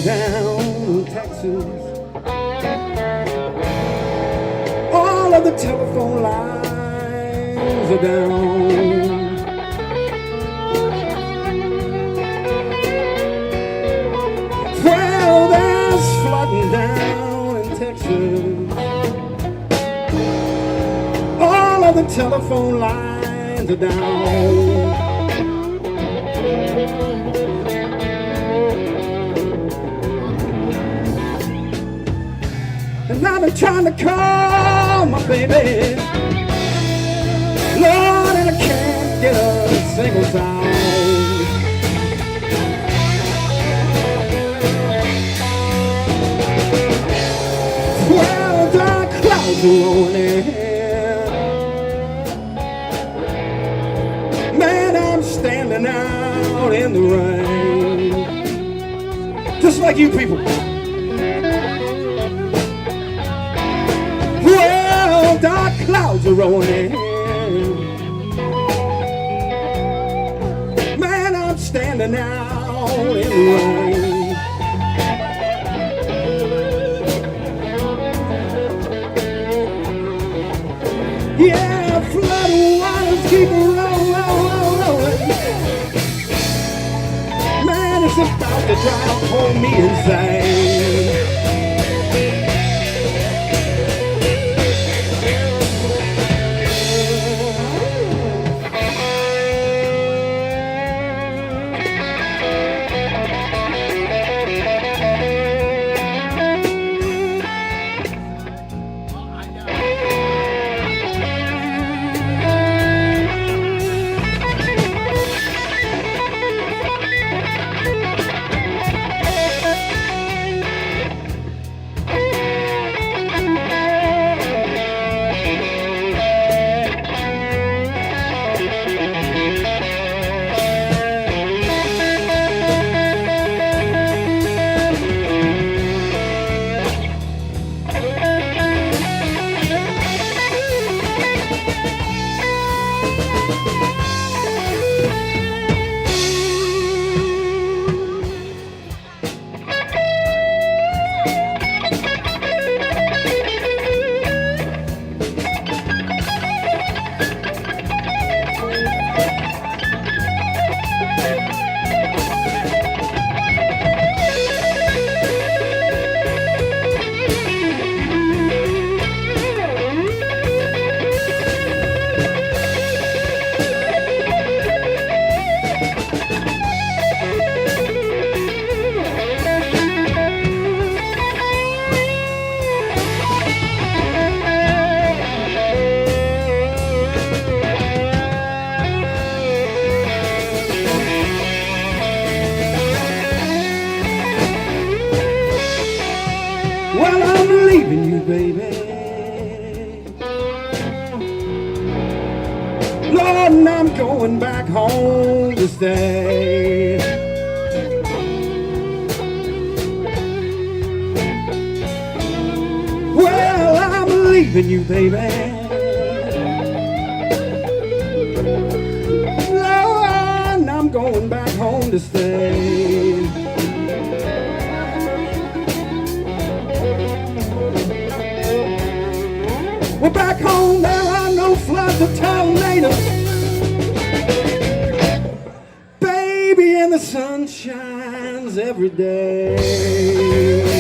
Down Texas, all of the telephone lines are down. Well, there's flooding down in Texas. All of the telephone lines are down. And I've been trying to call my baby, Lord, and I can't get a single sound. Well, dark clouds are rolling in. Man, I'm standing out in the rain, just like you people. Dark clouds are rolling in. Man, I'm standing out in the rain. Yeah, flooding waters keep rolling. Man, it's about to drown, hold me insane. Well, I'm leaving you, baby. Lord, and I'm going back home to stay. Well, I'm leaving you, baby. Lord, and I'm going back home to stay. Well, back home there are no flowers. the tornado. Baby, and the sun shines every day.